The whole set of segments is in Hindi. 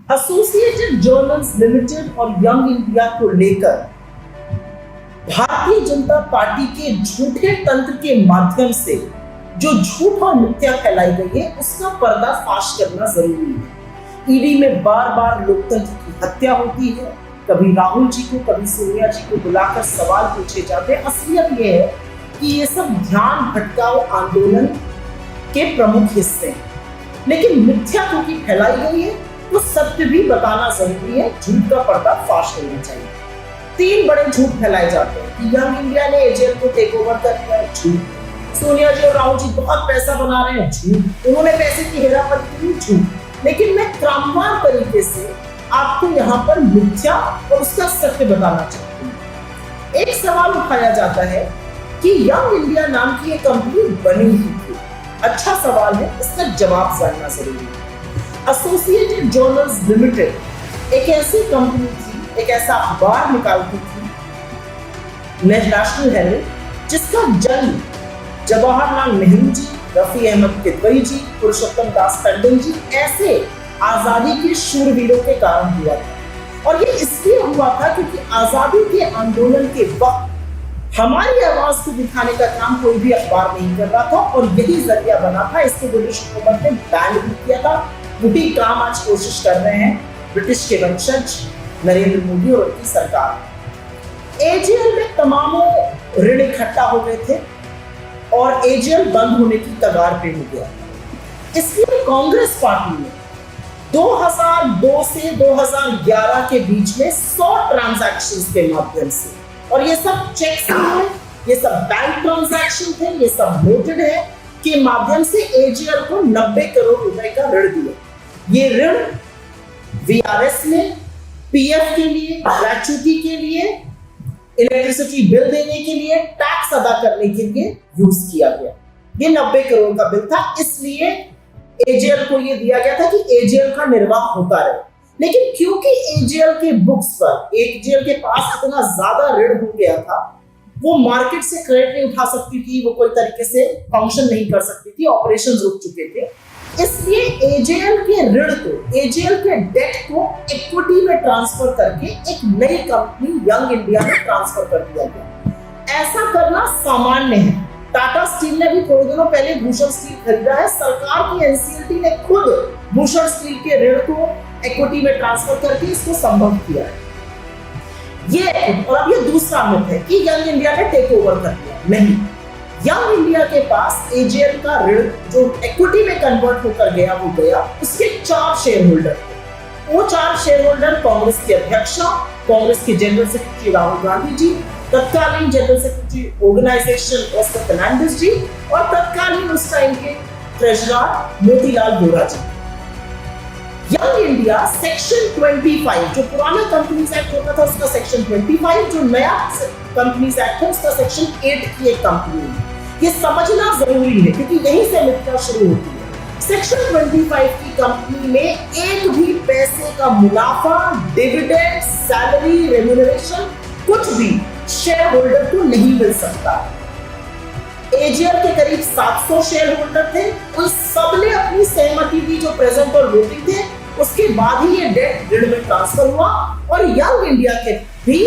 एसोसिएटेड जर्नल्स लिमिटेड और यंग इंडिया को लेकर भारतीय जनता पार्टी के झूठे तंत्र के माध्यम से जो झूठ और मिथ्या फैलाई गई है उसका पर्दाफाश करना जरूरी है। ईडी में बार बार लोकतंत्र की हत्या होती है, कभी राहुल जी को कभी सोनिया जी को बुलाकर सवाल पूछे जाते हैं। असलियत यह है कि ये सब ध्यान भटकाओ आंदोलन के प्रमुख हिस्से हैं, लेकिन मिथ्या क्योंकि फैलाई गई है तो सत्य भी बताना जरूरी है। झूठ का पर्दाफाश होना चाहिए। 3 बड़े झूठ फैलाए जाते हैं कि यंग इंडिया ने एजेएल को टेक ओवर कर लिया है, झूठ। सोनिया जी और राहुल जी बहुत पैसा बना रहे हैं, झूठ। उन्होंने पैसे की हेराफेरी की, झूठ। लेकिन मैं क्रमवार तरीके से आपको यहाँ पर मिथ्या और उसका सत्य बताना चाहती हूँ। एक सवाल उठाया जाता है कि यंग इंडिया नाम की एक कंपनी बनी ही थी। अच्छा सवाल है, इसका जवाब जानना जरूरी है। एसोसिएटेड जर्नल्स लिमिटेड एक ऐसी कंपनी थी, एक ऐसा अखबार निकालती थी नेशनल हेराल्ड, जिसका जन्म जवाहरलाल नेहरू जी, रफी अहमद किदवई जी, पुरुषोत्तम दास टंडन जी ऐसे आजादी के शूरवीरों के कारण हुआ था। और ये इसलिए हुआ था क्योंकि आजादी के आंदोलन के वक्त हमारी आवाज को दिखाने का काम कोई भी अखबार नहीं कर रहा था और यही जरिया बना था। इसको ब्रिटिश हुकूमत ने बैन भी किया था। वही काम आज कोशिश कर रहे हैं ब्रिटिश के वंशज नरेंद्र मोदी और उनकी सरकार। एजेएल में तमामों ऋण इकट्ठा हो गए थे और एजेएल बंद होने की कगार पे हो गया। इसलिए कांग्रेस पार्टी ने 2002 से 2011 के बीच में 100 ट्रांजैक्शंस के माध्यम से, और ये सब चेक्स हैं, ये सब बैंक ट्रांजैक्शन थे, ये सब नोटेड है, के माध्यम से एजेएल को 90 करोड़ रुपए का ऋण दिया। ये ऋण वीआरएस में पीएफ के लिए, ग्रेच्युटी के लिए, इलेक्ट्रिसिटी बिल देने के लिए, टैक्स अदा करने के लिए यूज किया गया। ये 90 करोड़ का बिल था, इसलिए एजेएल को ये दिया गया था कि एजेएल का निर्वाह होता रहे। लेकिन क्योंकि एजेएल के बुक्स पर एजेएल के पास इतना ज्यादा ऋण हो गया था, वो मार्केट से क्रेडिट नहीं उठा सकती थी, वो कोई तरीके से फंक्शन नहीं कर सकती थी, ऑपरेशंस रुक चुके थे। इसलिए एजेएल के ऋण को, एजेएल के डेट को इक्विटी में ट्रांसफर करके एक नई कंपनी यंग इंडिया में ट्रांसफर कर दिया गया। ऐसा करना सामान्य है। टाटा स्टील ने भी थोड़े दिनों पहले भूषण स्टील खरीदा है। सरकार की एनसीएलटी ने खुद भूषण स्टील के ऋण को इक्विटी में ट्रांसफर करके इसको संभव किया है। ये और अब ये दूसरा मिथ है कि यंग इंडिया ने टेक ओवर कर दिया। नहीं, यंग इंडिया के पास एजेएल का ऋण जो इक्विटी में कन्वर्ट होकर गया वो गया, उसके 4 शेयर होल्डर थे। वो 4 शेयर होल्डर कांग्रेस के अध्यक्ष, कांग्रेस के जनरल सेक्रेटरी राहुल गांधी जी, तत्कालीन general secretary organisation Oscar Fernandes ji और तत्कालीन उस टाइम के treasurer Motilal Vora ji. Young India section 25, जो पुराना कंपनीज एक्ट होता था उसका सेक्शन 25, जो नया कंपनीज एक्ट है उसका सेक्शन 8 की एक कंपनी है। ये समझना जरूरी है क्योंकि यहीं से मिथ्या शुरू होती है। सेक्शन 25 की कंपनी में एक भी पैसे का मुनाफा, डिविडेंड, सैलरी, रेम्यूनरेशन कुछ भी शेयर होल्डर को नहीं मिल सकता। एजेएल के करीब 700 शेयर होल्डर थे, उन सब ने अपनी सहमति दी जो प्रेजेंट और वोटिंग थे। उसके बाद ही ये डेट ऋण में ट्रांसफर हुआ और यंग इंडिया के भी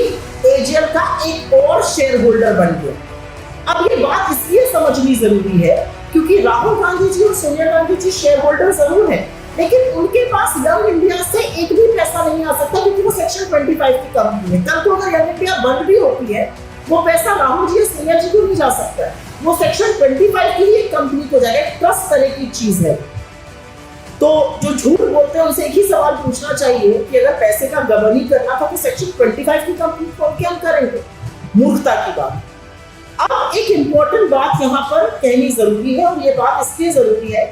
एजेएल का एक और शेयर होल्डर बन गया। अब ये बात इसलिए समझनी जरूरी है क्योंकि राहुल गांधी जी और सोनिया गांधी जी शेयर होल्डर जरूर हैं, लेकिन उनके पास यंग इंडिया से एक भी पैसा नहीं आ सकता क्योंकि वो सेक्शन 25 की कंपनी है। कल को अगर यंग इंडिया बंद भी होती है, वो पैसा राहुल जी और सोनिया जी को नहीं जा सकता है, वो सेक्शन 25 की ही एक कंपनी को जाएगा। ट्रस्ट तरह की चीज है। तो जो झूठ बोलते हैं उनसे एक ही सवाल पूछना चाहिए कि अगर पैसे का गबन ही करना था तो सेक्शन 25 की कंपनी खोल के हम करेंगे। मूर्खता की बात। अब एक इंपॉर्टेंट बात यहाँ पर कहनी जरूरी है, और ये बात इसलिए जरूरी है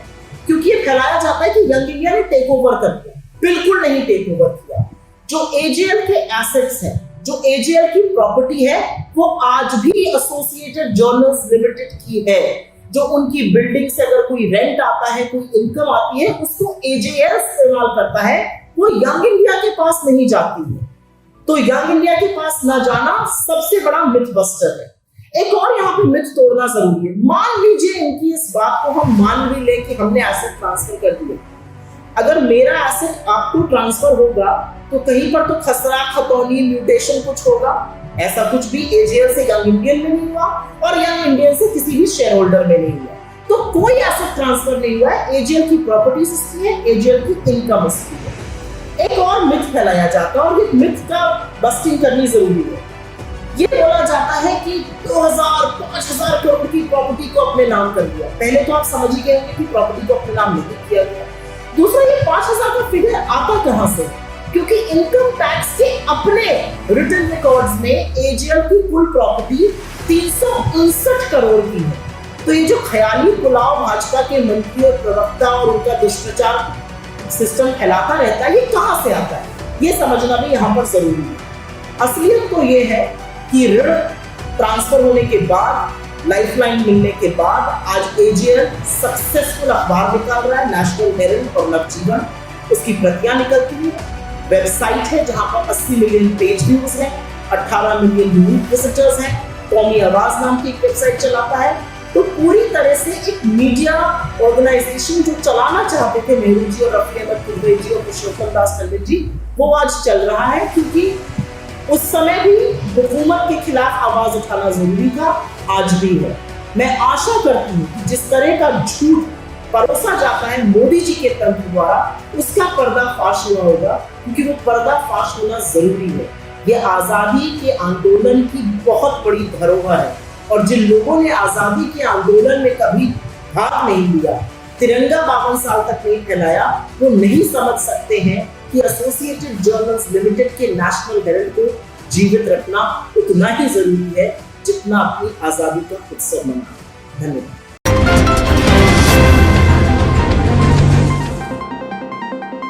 क्योंकि ये फैलाया जाता है कि यंग इंडिया ने टेक ओवर कर दिया। बिल्कुल नहीं टेक ओवर किया। जो एजेएल के एसेट्स हैं, जो एजेएल की प्रॉपर्टी है, वो आज भी एसोसिएटेड जर्नल्स लिमिटेड की है। जो उनकी बिल्डिंग से अगर कोई रेंट आता है, कोई इनकम आती है, उसको एजेएल इस्तेमाल करता है, वो यंग इंडिया के पास नहीं जाती है। तो यंग इंडिया के पास ना जाना सबसे बड़ा मिथ बस्टर है। एक और यहाँ पे मिथ तोड़ना जरूरी है। मान लीजिए इनकी इस बात को हम मान भी ले कि हमने एसेट ट्रांसफर कर दिया। अगर मेरा एसेट आपको ट्रांसफर होगा तो कहीं पर तो खसरा खतौनी म्यूटेशन कुछ होगा। ऐसा कुछ भी एजीएल से यंग इंडियन में नहीं हुआ और यंग इंडियन से किसी भी शेयर होल्डर में नहीं हुआ। तो कोई एसेट ट्रांसफर नहीं हुआ है। एजीएल की प्रॉपर्टीज इसकी है, एजीएल की इनकम इसकी है। एक और मिथ फैलाया जाता है और ये मिथ का बस्टिंग करनी जरूरी है। ये बोला जाता है कि 2000-5000 करोड़ की प्रॉपर्टी को अपने नाम कर दिया। पहले तो आप समझ ही गए होंगे कि प्रॉपर्टी को अपने नाम नहीं किया गया। दूसरा, ये 5000 का फिगर आता कहां से? क्योंकि इनकम टैक्स के अपने रिटन रिकॉर्ड्स में एजीएल की कुल प्रॉपर्टी 359 करोड़ की है। तो ये जो ख्याली पुलाव भाजपा के मंत्री और प्रवक्ता और उनका दुष्प्रचार सिस्टम फैलाता रहता है, ये कहां से आता है, ये समझना भी यहाँ पर जरूरी है। असलियत तो ये है कि ऋण ट्रांसफर होने के बाद, लाइफलाइन मिलने के बाद आज एजीएल सक्सेसफुल अखबार निकाल रहा है, नेशनल हेरल्ड और नवजीवन। उसकी प्रतियां निकलती है, वेबसाइट है जहां पर 80 मिलियन पेज व्यूज है, 18 मिलियन यूनिक विजिटर्स हैं, कौमी आवाज नाम की एक वेबसाइट चलाता है। तो पूरी तरह से एक मीडिया ऑर्गेनाइजेशन जो चलाना चाहते थे नेहरू जी और रफी अहमद किदवई जी और पुरुषोत्तम दास पंडित जी, वो आज चल रहा है। क्योंकि उस समय भी हुकूमत के खिलाफ आवाज उठाना जरूरी था, आज भी है। मैं आशा करती हूँ कि जिस तरह का झूठ परोसा जाता है मोदी जी के तंत्र द्वारा, उसका पर्दाफाश हुआ होगा, क्योंकि वो पर्दाफाश होना जरूरी है। ये आजादी के आंदोलन की बहुत बड़ी धरोहर है और जिन लोगों ने आजादी के आंदोलन में कभी भाग नहीं लिया, तिरंगा 52 साल तक नहीं फहराया, वो नहीं समझ सकते हैं कि एसोसिएटेड जर्नल्स लिमिटेड के नेशनल हेरल्ड को जीवित रखना उतना ही जरूरी है जितना अपनी आजादी का उत्सव मनाना। धन्यवाद।